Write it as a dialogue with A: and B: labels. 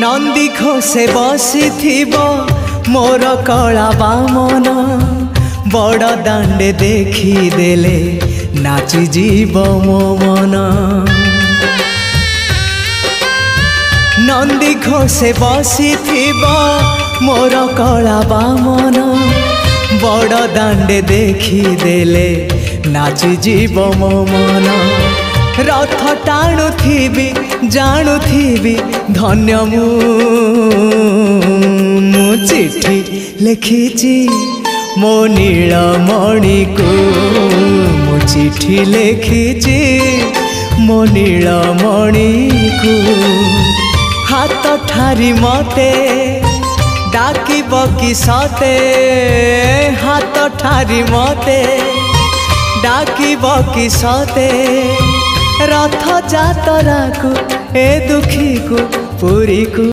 A: नंदी घोषे बसी मोर कला बामन बड़ दांडे देखी देले नाची जीव मो मन। नंदी घोषे बसी मोर कला बामन बड़ दांडे देखी देले नाची जीव मो मन। रथ टाणुथिबी जाणुथिबी धन्य मु चिट्ठी लिखिची मो नीलमणि को मु चिट्ठी लिखिची मो नीलमणि को। हाथ ठारी मते डाकिब कि सते हाथ ठारी मते डाकिब कि सते रथ जातरा को ए दुखी को पुरी को।